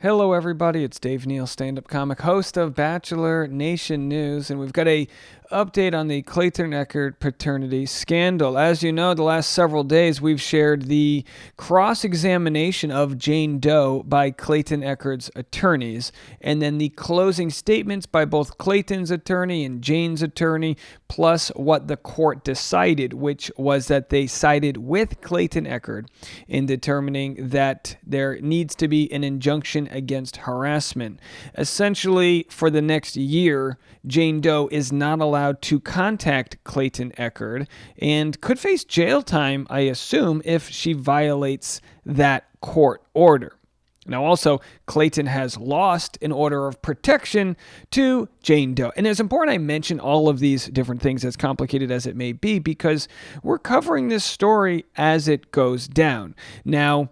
Hello, everybody. It's Dave Neal, stand-up comic, host of Bachelor Nation News, and we've got a update on the Clayton paternity scandal. As you know, the last several days we've shared the cross-examination of Jane Doe by Clayton Echard's attorneys, and then the closing statements by both Clayton's attorney and Jane's attorney, plus what the court decided, which was that they sided with Clayton Echard in determining that there needs to be an injunction against harassment. Essentially, for the next year, Jane Doe is not allowed to contact Clayton Echard and could face jail time, I assume, if she violates that court order. Now, also, Clayton has lost an order of protection to Jane Doe. And it's important I mention all of these different things, as complicated as it may be, because we're covering this story as it goes down. Now,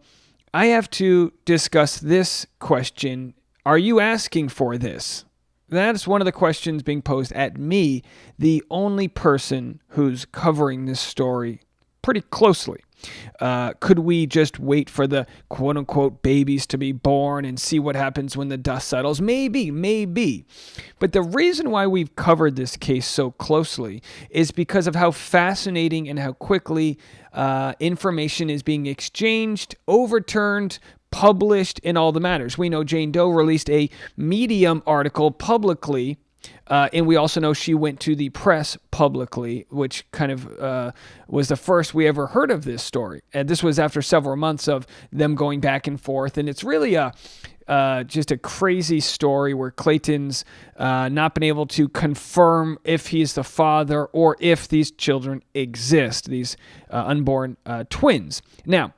I have to discuss this question. Are you asking for this? That's one of the questions being posed at me, the only person who's covering this story pretty closely. Could we just wait for the quote-unquote babies to be born and see what happens when the dust settles? Maybe. But the reason why we've covered this case so closely is because of how fascinating and how quickly information is being exchanged, overturned, published in all the matters. We know Jane Doe released a Medium article publicly, and we also know she went to the press publicly, which kind of was the first we ever heard of this story. And this was after several months of them going back and forth. And it's really just a crazy story where Clayton's not been able to confirm if he's the father or if these children exist, these unborn twins. Now,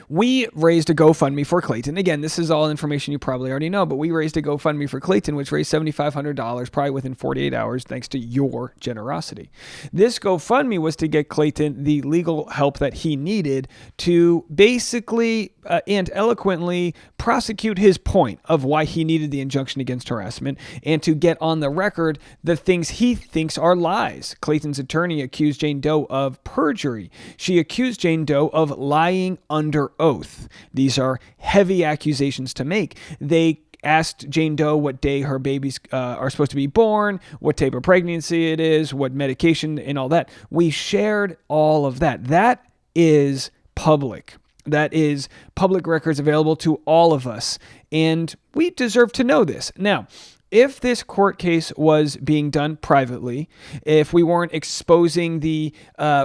we raised a GoFundMe for Clayton. Again, this is all information you probably already know, but we raised a GoFundMe for Clayton, which raised $7,500 probably within 48 hours, thanks to your generosity. This GoFundMe was to get Clayton the legal help that he needed to basically and eloquently prosecute his point of why he needed the injunction against harassment and to get on the record the things he thinks are lies. Clayton's attorney accused Jane Doe of perjury. She accused Jane Doe of lying under oath. These are heavy accusations to make. They asked Jane Doe what day her babies are supposed to be born, what type of pregnancy it is, what medication, and all that. We shared all of that. That is public. That is public records available to all of us, and we deserve to know this. Now, if this court case was being done privately, if we weren't exposing the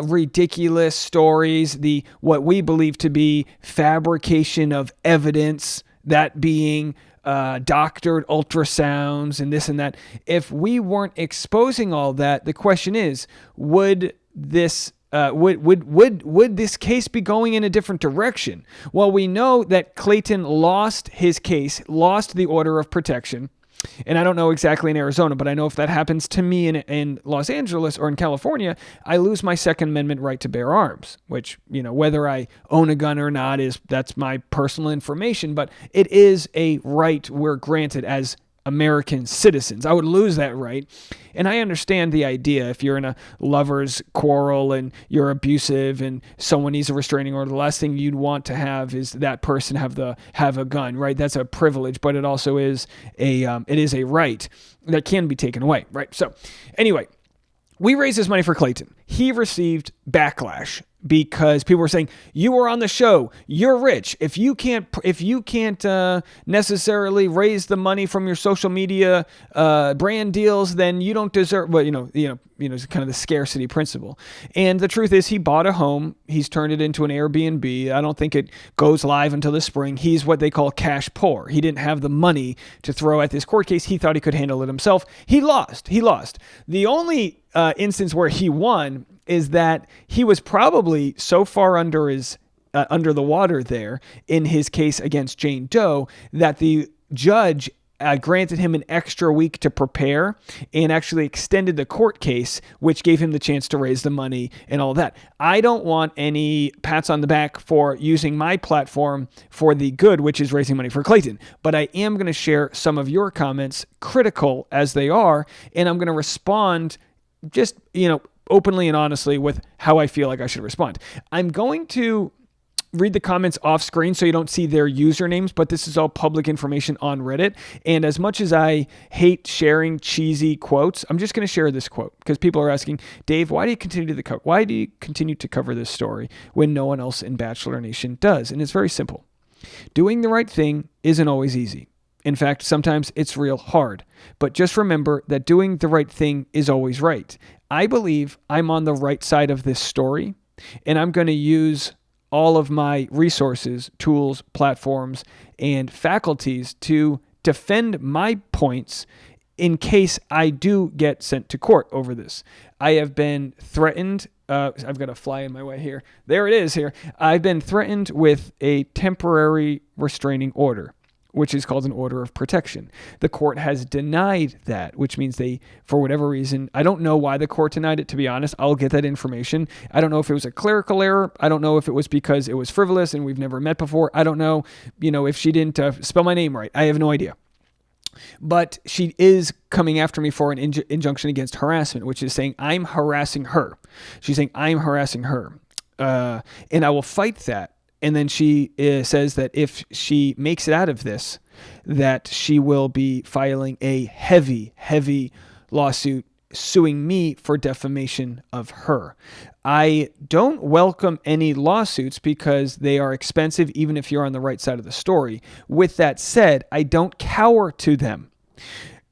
ridiculous stories, the what we believe to be fabrication of evidence, that being doctored ultrasounds and this and that, if we weren't exposing all that, the question is, would this case be going in a different direction? Well, we know that Clayton lost his case, lost the order of protection. And I don't know exactly in Arizona, but I know if that happens to me in Los Angeles or in California, I lose my Second Amendment right to bear arms, which, whether I own a gun or not, that's my personal information, but it is a right we're granted as American citizens. I would lose that right. And I understand the idea. If you're in a lover's quarrel and you're abusive and someone needs a restraining order, the last thing you'd want to have is that person have a gun, right? That's a privilege, but it also is a right that can be taken away, right? So anyway, we raised this money for Clayton. He received backlash because people were saying, you were on the show, you're rich. If you can't necessarily raise the money from your social media brand deals, then you don't deserve. Well, it's kind of the scarcity principle. And the truth is, he bought a home. He's turned it into an Airbnb. I don't think it goes live until the spring. He's what they call cash poor. He didn't have the money to throw at this court case. He thought he could handle it himself. He lost. The only instance where he won is that he was probably so far under the water there in his case against Jane Doe that the judge granted him an extra week to prepare and actually extended the court case, which gave him the chance to raise the money and all that. I don't want any pats on the back for using my platform for the good, which is raising money for Clayton. But I am going to share some of your comments, critical as they are, and I'm going to respond just, openly and honestly with how I feel like I should respond. I'm going to read the comments off screen so you don't see their usernames, but this is all public information on Reddit. And as much as I hate sharing cheesy quotes, I'm just going to share this quote because people are asking, Dave, why do you continue to cover this story when no one else in Bachelor Nation does? And it's very simple. Doing the right thing isn't always easy. In fact, sometimes it's real hard. But just remember that doing the right thing is always right. I believe I'm on the right side of this story, and I'm going to use all of my resources, tools, platforms, and faculties to defend my points in case I do get sent to court over this. I have been threatened. I've got a fly in my way here. There it is here. I've been threatened with a temporary restraining order, which is called an order of protection. The court has denied that, which means they, for whatever reason, I don't know why the court denied it, to be honest. I'll get that information. I don't know if it was a clerical error. I don't know if it was because it was frivolous and we've never met before. I don't know, if she didn't spell my name right. I have no idea. But she is coming after me for an injunction against harassment, which is saying I'm harassing her. She's saying I'm harassing her. And I will fight that. And then she says that if she makes it out of this, that she will be filing a heavy, heavy lawsuit suing me for defamation of her. I don't welcome any lawsuits because they are expensive, even if you're on the right side of the story. With that said, I don't cower to them.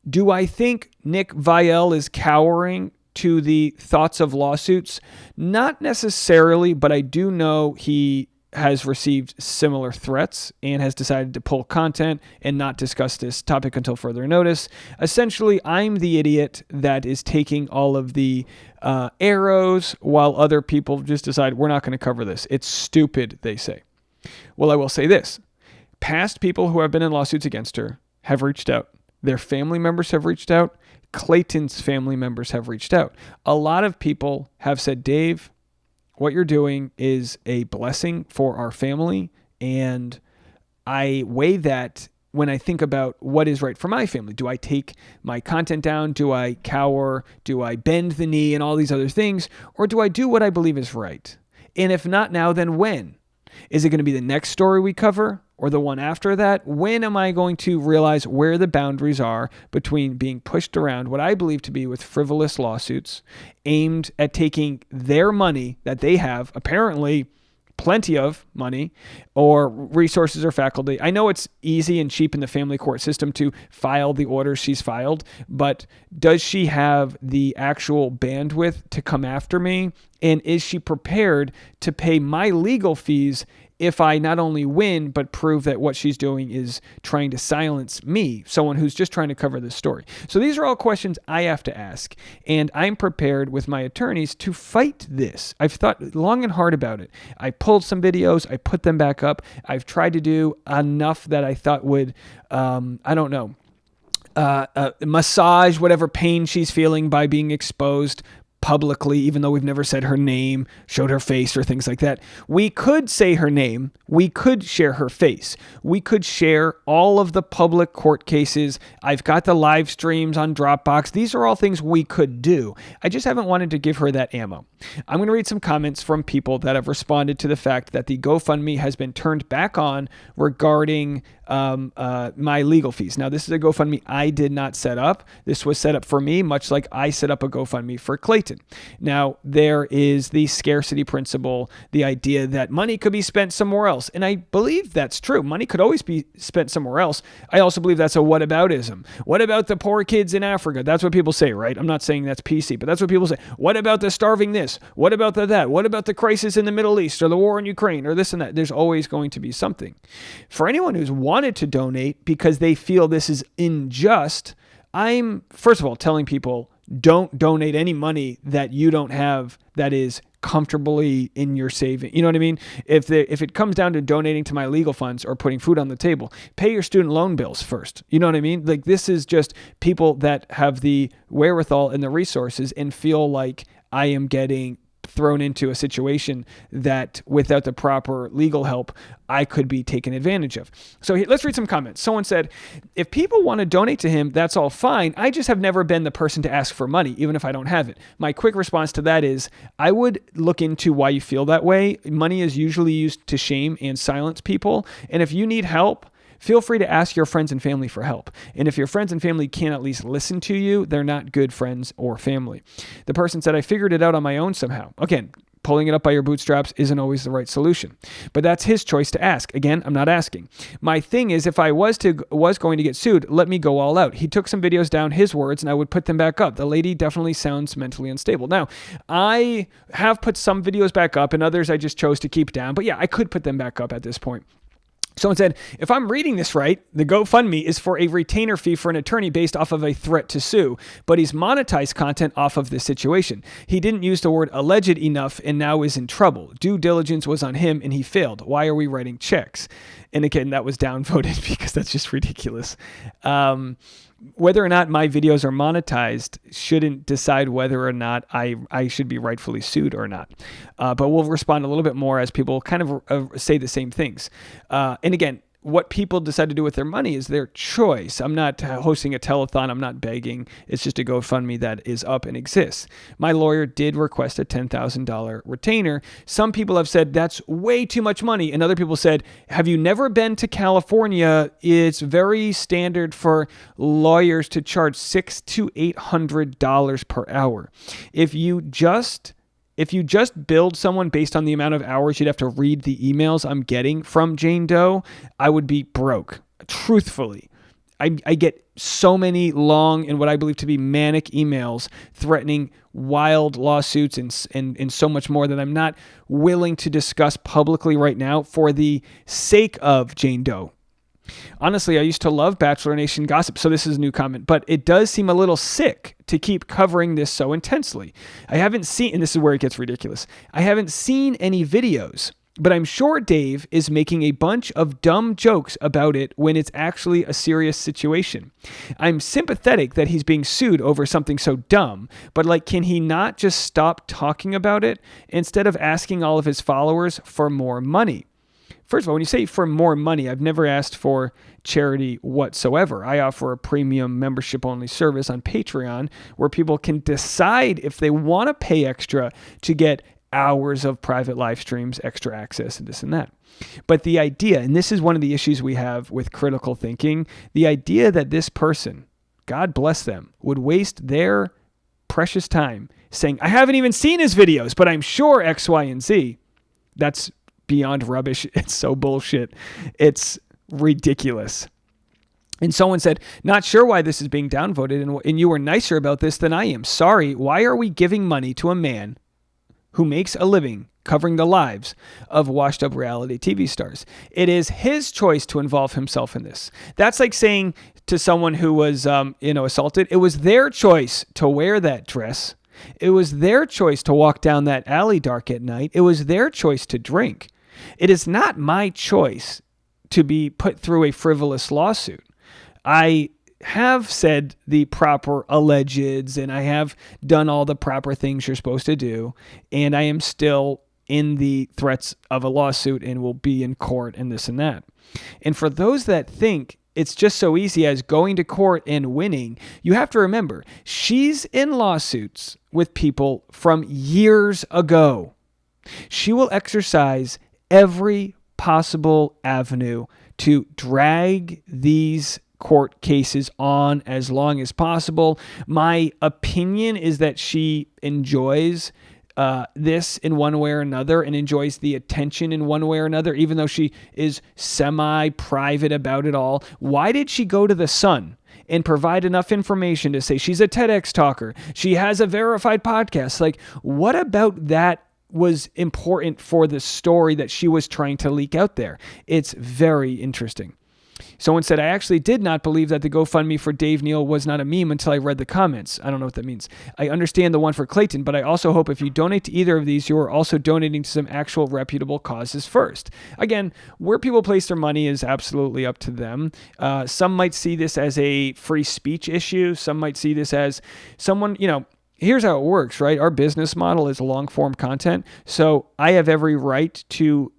Do I think Nick Viall is cowering to the thoughts of lawsuits? Not necessarily, but I do know he has received similar threats and has decided to pull content and not discuss this topic until further notice. Essentially, I'm the idiot that is taking all of the arrows while other people just decide we're not going to cover this. It's stupid, they say. Well, I will say this. Past people who have been in lawsuits against her have reached out. Their family members have reached out. Clayton's family members have reached out. A lot of people have said, Dave, what you're doing is a blessing for our family, and I weigh that when I think about what is right for my family. Do I take my content down? Do I cower? Do I bend the knee and all these other things? Or do I do what I believe is right? And if not now, then when? Is it going to be the next story we cover or the one after that? When am I going to realize where the boundaries are between being pushed around what I believe to be with frivolous lawsuits aimed at taking their money that they have, apparently plenty of money, or resources or faculty? I know it's easy and cheap in the family court system to file the orders she's filed, but does she have the actual bandwidth to come after me? And is she prepared to pay my legal fees if I not only win, but prove that what she's doing is trying to silence me, someone who's just trying to cover this story? So these are all questions I have to ask, and I'm prepared with my attorneys to fight this. I've thought long and hard about it. I pulled some videos, I put them back up. I've tried to do enough that I thought would, massage whatever pain she's feeling by being exposed publicly, even though we've never said her name, showed her face, or things like that. We could say her name. We could share her face. We could share all of the public court cases. I've got the live streams on Dropbox. These are all things we could do. I just haven't wanted to give her that ammo. I'm going to read some comments from people that have responded to the fact that the GoFundMe has been turned back on regarding my legal fees. Now, this is a GoFundMe I did not set up. This was set up for me, much like I set up a GoFundMe for Clayton. Now, there is the scarcity principle, the idea that money could be spent somewhere else. And I believe that's true. Money could always be spent somewhere else. I also believe that's a whataboutism. What about the poor kids in Africa? That's what people say, right? I'm not saying that's PC, but that's what people say. What about the starving this? What about the that? What about the crisis in the Middle East or the war in Ukraine or this and that? There's always going to be something. For anyone who's wanted to donate because they feel this is unjust, I'm, first of all, telling people, don't donate any money that you don't have that is comfortably in your saving. You know what I mean? If it comes down to donating to my legal funds or putting food on the table, pay your student loan bills first. You know what I mean? Like, this is just people that have the wherewithal and the resources and feel like I am getting thrown into a situation that without the proper legal help, I could be taken advantage of. So let's read some comments. Someone said, if people want to donate to him, that's all fine. I just have never been the person to ask for money, even if I don't have it. My quick response to that is, I would look into why you feel that way. Money is usually used to shame and silence people. And if you need help, feel free to ask your friends and family for help. And if your friends and family can't at least listen to you, they're not good friends or family. The person said, I figured it out on my own somehow. Again, pulling it up by your bootstraps isn't always the right solution. But that's his choice to ask. Again, I'm not asking. My thing is, if I was going to get sued, let me go all out. He took some videos down, his words, and I would put them back up. The lady definitely sounds mentally unstable. Now, I have put some videos back up and others I just chose to keep down. But yeah, I could put them back up at this point. Someone said, if I'm reading this right, the GoFundMe is for a retainer fee for an attorney based off of a threat to sue, but he's monetized content off of this situation. He didn't use the word alleged enough and now is in trouble. Due diligence was on him and he failed. Why are we writing checks? And again, that was downvoted because that's just ridiculous. Whether or not my videos are monetized shouldn't decide whether or not I should be rightfully sued or not. But we'll respond a little bit more as people kind of say the same things. And again, what people decide to do with their money is their choice. I'm not hosting a telethon. I'm not begging. It's just a GoFundMe that is up and exists. My lawyer did request a $10,000 retainer. Some people have said that's way too much money. And other people said, have you never been to California? It's very standard for lawyers to charge $600 to $800 per hour. If you just build someone based on the amount of hours you'd have to read the emails I'm getting from Jane Doe, I would be broke. Truthfully, I get so many long and what I believe to be manic emails threatening wild lawsuits and so much more that I'm not willing to discuss publicly right now for the sake of Jane Doe. Honestly, I used to love Bachelor Nation gossip, so this is a new comment, but it does seem a little sick to keep covering this so intensely. I haven't seen, and this is where it gets ridiculous, I haven't seen any videos, but I'm sure Dave is making a bunch of dumb jokes about it when it's actually a serious situation. I'm sympathetic that he's being sued over something so dumb, but can he not just stop talking about it instead of asking all of his followers for more money? First of all, when you say for more money, I've never asked for charity whatsoever. I offer a premium membership-only service on Patreon where people can decide if they want to pay extra to get hours of private live streams, extra access, and this and that. But the idea, and this is one of the issues we have with critical thinking, the idea that this person, God bless them, would waste their precious time saying, I haven't even seen his videos, but I'm sure X, Y, and Z, that's beyond rubbish. It's so bullshit. It's ridiculous. And someone said, not sure why this is being downvoted, and you were nicer about this than I am. Sorry, why are we giving money to a man who makes a living covering the lives of washed up reality TV stars? It is his choice to involve himself in this. That's like saying to someone who was assaulted, it was their choice to wear that dress. It was their choice to walk down that alley dark at night. It was their choice to drink. It is not my choice to be put through a frivolous lawsuit. I have said the proper allegeds and I have done all the proper things you're supposed to do, and I am still in the threats of a lawsuit and will be in court and this and that. And for those that think it's just so easy as going to court and winning, you have to remember, she's in lawsuits with people from years ago. She will exercise every possible avenue to drag these court cases on as long as possible. My opinion is that she enjoys this in one way or another and enjoys the attention in one way or another, even though she is semi-private about it all. Why did she go to The Sun and provide enough information to say she's a TEDx talker? She has a verified podcast. What about that was important for the story that she was trying to leak out there? It's very interesting. Someone said, I actually did not believe that the GoFundMe for Dave Neal was not a meme until I read the comments. I don't know what that means. I understand the one for Clayton, but I also hope if you donate to either of these, you are also donating to some actual reputable causes first. Again, where people place their money is absolutely up to them. Some might see this as a free speech issue. Some might see this as someone, here's how it works, right? Our business model is long form content. So I have every right to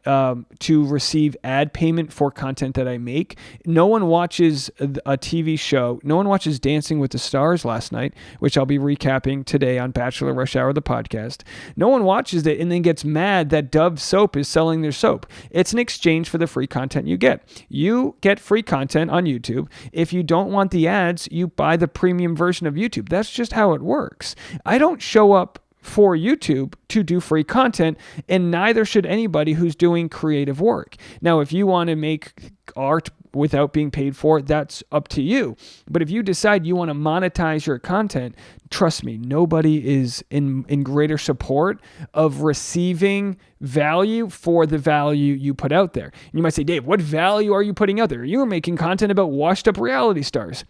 receive ad payment for content that I make. No one watches a TV show. No one watches Dancing with the Stars last night, which I'll be recapping today on Bachelor Rush Hour, the podcast. No one watches it and then gets mad that Dove soap is selling their soap. It's an exchange for the free content you get. You get free content on YouTube. If you don't want the ads, you buy the premium version of YouTube. That's just how it works. I don't show up for YouTube to do free content, and neither should anybody who's doing creative work. Now, if you want to make art without being paid for it, that's up to you. But if you decide you want to monetize your content, trust me, nobody is in greater support of receiving value for the value you put out there. And you might say, Dave, what value are you putting out there? You're making content about washed up reality stars.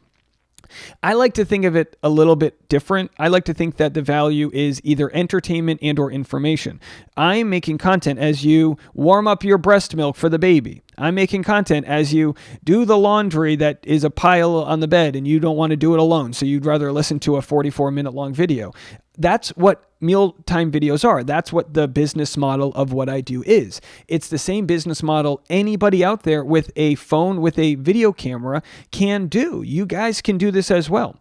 I like to think of it a little bit different. I like to think that the value is either entertainment and or information. I'm making content as you warm up your breast milk for the baby. I'm making content as you do the laundry that is a pile on the bed and you don't want to do it alone, so you'd rather listen to a 44-minute long video. That's what mealtime videos are. That's what the business model of what I do is. It's the same business model anybody out there with a phone with a video camera can do. You guys can do this as well.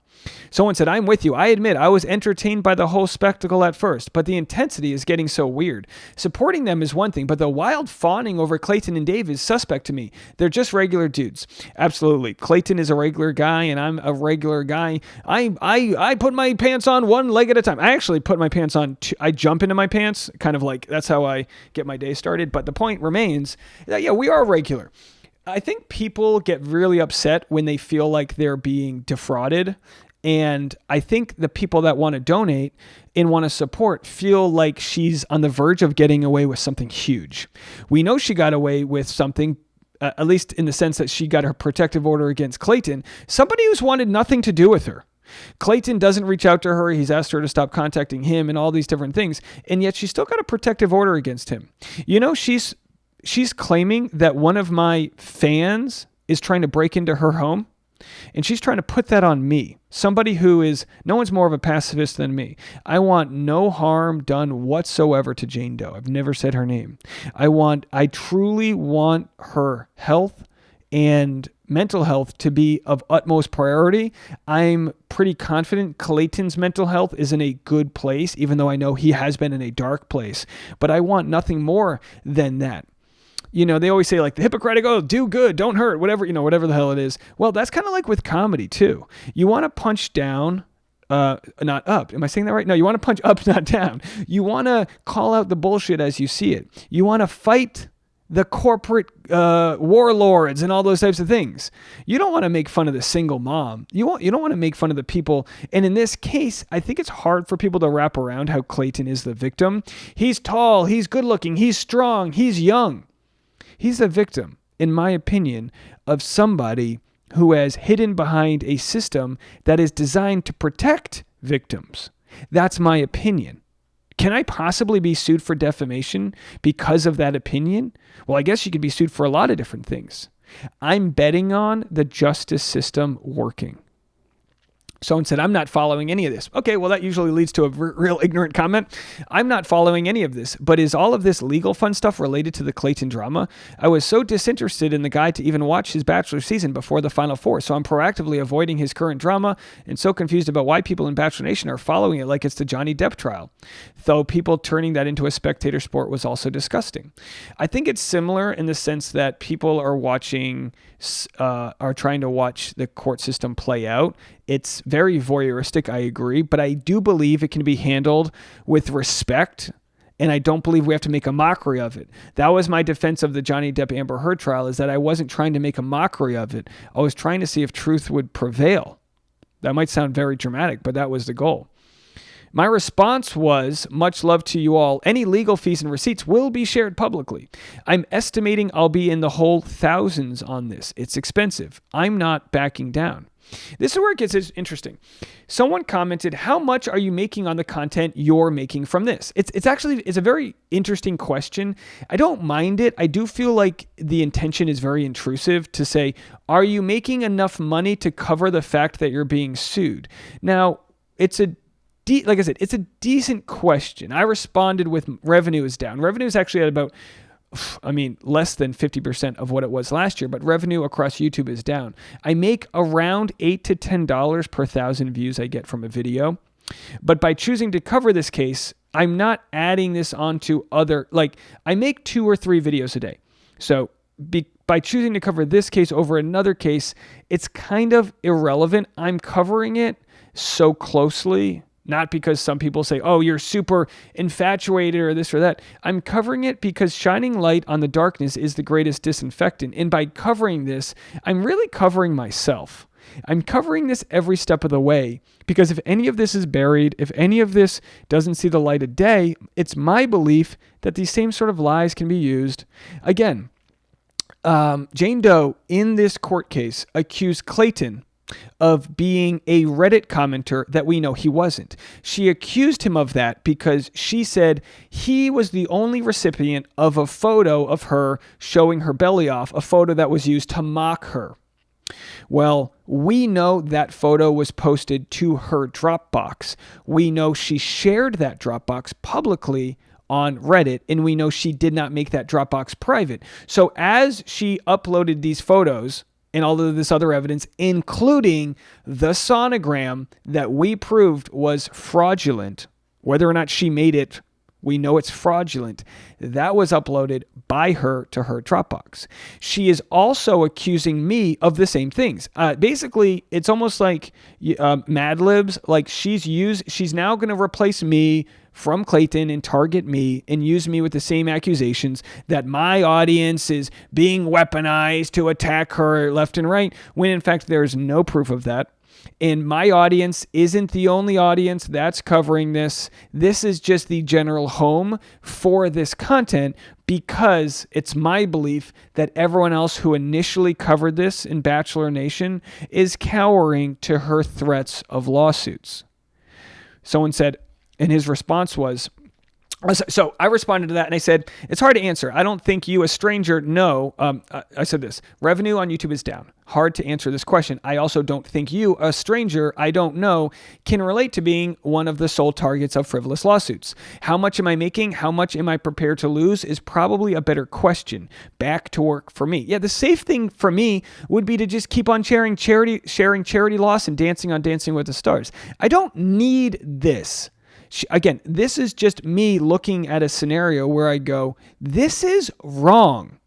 Someone said, I'm with you. I admit I was entertained by the whole spectacle at first, but the intensity is getting so weird. Supporting them is one thing, but the wild fawning over Clayton and Dave is suspect to me. They're just regular dudes. Absolutely. Clayton is a regular guy and I'm a regular guy. I put my pants on one leg at a time. I actually put my pants on I jump into my pants, kind of like that's how I get my day started. But the point remains that, yeah, we are regular. I think people get really upset when they feel like they're being defrauded. And I think the people that want to donate and want to support feel like she's on the verge of getting away with something huge. We know she got away with something, at least in the sense that she got her protective order against Clayton, somebody who's wanted nothing to do with her. Clayton doesn't reach out to her. He's asked her to stop contacting him and all these different things. And yet she's still got a protective order against him. You know, she's claiming that one of my fans is trying to break into her home. And she's trying to put that on me, somebody who is, no one's more of a pacifist than me. I want no harm done whatsoever to Jane Doe. I've never said her name. I truly want her health and mental health to be of utmost priority. I'm pretty confident Clayton's mental health is in a good place, even though I know he has been in a dark place. But I want nothing more than that. You know, they always say like the Hippocratic oath, do good, don't hurt, whatever the hell it is. Well, that's kind of like with comedy too. You want to punch down, not up. Am I saying that right? No, you want to punch up, not down. You want to call out the bullshit as you see it. You want to fight the corporate warlords and all those types of things. You don't want to make fun of the single mom. You don't want to make fun of the people. And in this case, I think it's hard for people to wrap around how Clayton is the victim. He's tall, he's good looking, he's strong, he's young. He's a victim, in my opinion, of somebody who has hidden behind a system that is designed to protect victims. That's my opinion. Can I possibly be sued for defamation because of that opinion? Well, I guess you could be sued for a lot of different things. I'm betting on the justice system working. Someone said, I'm not following any of this. Okay, well, that usually leads to a real ignorant comment. I'm not following any of this, but is all of this legal fun stuff related to the Clayton drama? I was so disinterested in the guy to even watch his Bachelor season before the Final Four, so I'm proactively avoiding his current drama and so confused about why people in Bachelor Nation are following it like it's the Johnny Depp trial. Though people turning that into a spectator sport was also disgusting. I think it's similar in the sense that people are trying to watch the court system play out. It's very voyeuristic, I agree, but I do believe it can be handled with respect, and I don't believe we have to make a mockery of it. That was my defense of the Johnny Depp Amber Heard trial, is that I wasn't trying to make a mockery of it. I was trying to see if truth would prevail. That might sound very dramatic, but that was the goal. My response was, much love to you all. Any legal fees and receipts will be shared publicly. I'm estimating I'll be in the whole thousands on this. It's expensive. I'm not backing down. This is where it gets interesting. Someone commented, how much are you making on the content you're making from this? It's a very interesting question. I don't mind it. I do feel like the intention is very intrusive to say, are you making enough money to cover the fact that you're being sued? Now, it's a like I said, it's a decent question. I responded with revenue is down. Revenue is actually at about, less than 50% of what it was last year, but revenue across YouTube is down. I make around $8 to $10 per 1,000 views I get from a video. But by choosing to cover this case, I'm not adding this onto other, I make 2 or 3 videos a day. So by choosing to cover this case over another case, it's kind of irrelevant. I'm covering it so closely, not because some people say, oh, you're super infatuated or this or that. I'm covering it because shining light on the darkness is the greatest disinfectant. And by covering this, I'm really covering myself. I'm covering this every step of the way because if any of this is buried, if any of this doesn't see the light of day, it's my belief that these same sort of lies can be used. Again, Jane Doe in this court case accused Clayton of being a Reddit commenter that we know he wasn't. She accused him of that because she said he was the only recipient of a photo of her showing her belly off, a photo that was used to mock her. Well, we know that photo was posted to her Dropbox. We know she shared that Dropbox publicly on Reddit, and we know she did not make that Dropbox private. So as she uploaded these photos and all of this other evidence, including the sonogram that we proved was fraudulent, whether or not she made it, we know it's fraudulent. That was uploaded by her to her Dropbox. She is also accusing me of the same things. Basically, it's almost like Mad Libs. Like she's now going to replace me from Clayton and target me and use me with the same accusations that my audience is being weaponized to attack her left and right, when in fact there's no proof of that. And my audience isn't the only audience that's covering this. This is just the general home for this content because it's my belief that everyone else who initially covered this in Bachelor Nation is cowering to her threats of lawsuits. Someone said, and his response was, so I responded to that and I said, it's hard to answer. I don't think you, a stranger, know. I said this, revenue on YouTube is down. Hard to answer this question. I also don't think you, a stranger, I don't know, can relate to being one of the sole targets of frivolous lawsuits. How much am I making? How much am I prepared to lose is probably a better question. Back to work for me. Yeah, the safe thing for me would be to just keep on sharing charity loss and dancing on Dancing with the Stars. I don't need this. Again, this is just me looking at a scenario where I go, this is wrong.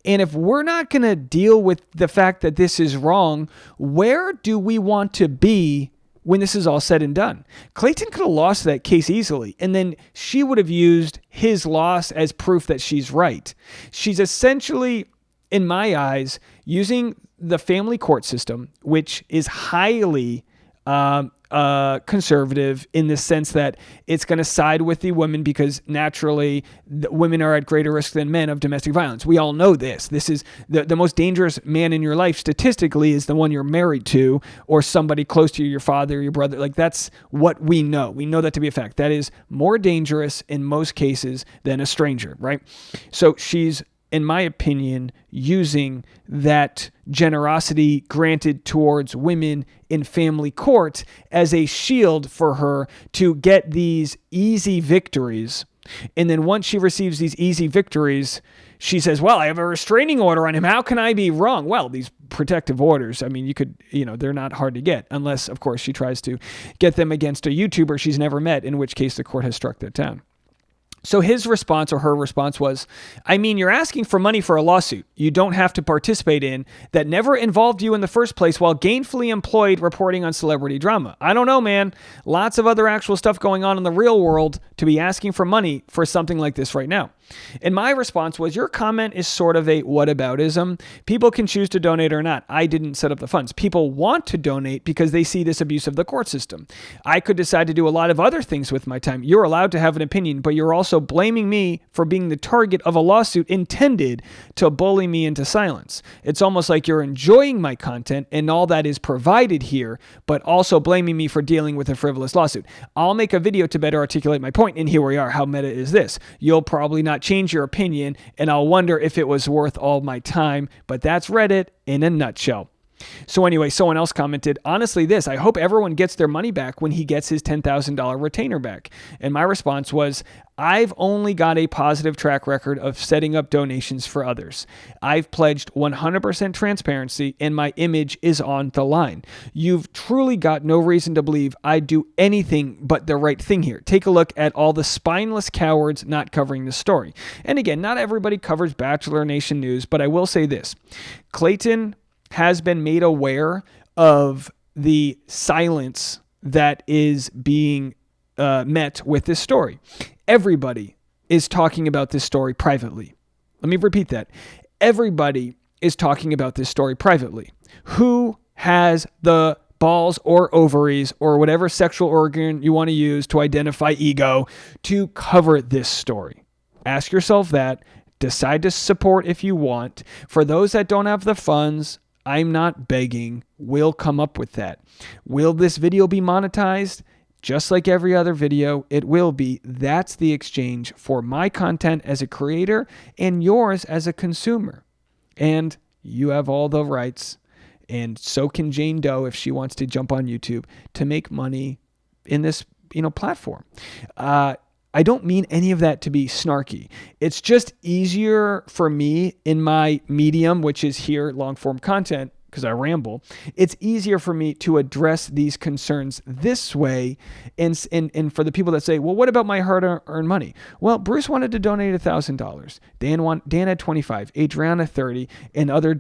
And if we're not going to deal with the fact that this is wrong, where do we want to be when this is all said and done? Clayton could have lost that case easily, and then she would have used his loss as proof that she's right. She's essentially, in my eyes, using the family court system, which is highly conservative in the sense that it's going to side with the women because naturally women are at greater risk than men of domestic violence. We all know this. This is the most dangerous man in your life statistically is the one you're married to or somebody close to you, your father, your brother. Like that's what we know. We know that to be a fact. That is more dangerous in most cases than a stranger, right? So she's, in my opinion, using that generosity granted towards women in family court as a shield for her to get these easy victories. And then once she receives these easy victories, she says, well, I have a restraining order on him. How can I be wrong? Well, these protective orders, I mean, they're not hard to get unless, of course, she tries to get them against a YouTuber she's never met, in which case the court has struck that down. So his response or her response was, I mean, you're asking for money for a lawsuit you don't have to participate in that never involved you in the first place while gainfully employed reporting on celebrity drama. I don't know, man. Lots of other actual stuff going on in the real world to be asking for money for something like this right now. And my response was, your comment is sort of a whataboutism. People can choose to donate or not. I didn't set up the funds. People want to donate because they see this abuse of the court system. I could decide to do a lot of other things with my time. You're allowed to have an opinion, but you're also blaming me for being the target of a lawsuit intended to bully me into silence. It's almost like you're enjoying my content and all that is provided here, but also blaming me for dealing with a frivolous lawsuit. I'll make a video to better articulate my point, and here we are. How meta is this? You'll probably not change your opinion, and I'll wonder if it was worth all my time, but that's Reddit in a nutshell. So anyway, someone else commented, honestly, I hope everyone gets their money back when he gets his $10,000 retainer back. And my response was, I've only got a positive track record of setting up donations for others. I've pledged 100% transparency and my image is on the line. You've truly got no reason to believe I'd do anything but the right thing here. Take a look at all the spineless cowards not covering the story. And again, not everybody covers Bachelor Nation news, but I will say this. Clayton has been made aware of the silence that is being met with this story. Everybody is talking about this story privately. Let me repeat that. Everybody is talking about this story privately. Who has the balls or ovaries or whatever sexual organ you want to use to identify ego to cover this story? Ask yourself that. Decide to support if you want. For those that don't have the funds, I'm not begging. We'll come up with that. Will this video be monetized? Just like every other video, it will be. That's the exchange for my content as a creator and yours as a consumer. And you have all the rights, and so can Jane Doe if she wants to jump on YouTube to make money in this, platform. I don't mean any of that to be snarky. It's just easier for me in my medium, which is here, long form content, because I ramble. It's easier for me to address these concerns this way. And for the people that say, well, what about my hard-earned money? Well, Bruce wanted to donate $1,000. Dan had 25, Adriana 30, and other,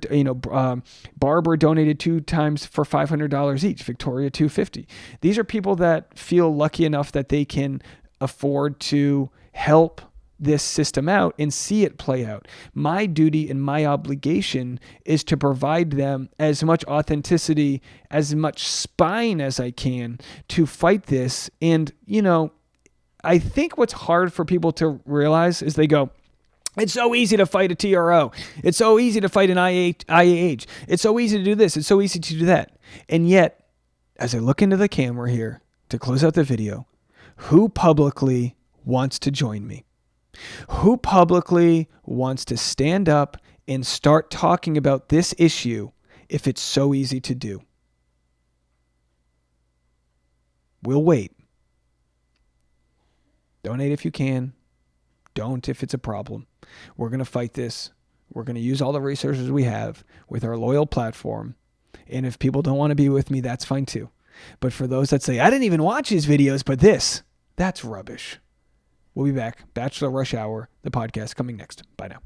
Barbara donated 2 times for $500 each. Victoria $250. These are people that feel lucky enough that they can afford to help this system out and see it play out. My duty and my obligation is to provide them as much authenticity, as much spine as I can to fight this. And, I think what's hard for people to realize is they go, it's so easy to fight a TRO. It's so easy to fight an IAH. It's so easy to do this. It's so easy to do that. And yet, as I look into the camera here to close out the video, who publicly wants to join me? Who publicly wants to stand up and start talking about this issue if it's so easy to do? We'll wait. Donate if you can. Don't if it's a problem. We're going to fight this. We're going to use all the resources we have with our loyal platform. And if people don't want to be with me, that's fine too. But for those that say, I didn't even watch his videos, but that's rubbish. We'll be back. Bachelor Rush Hour, the podcast coming next. Bye now.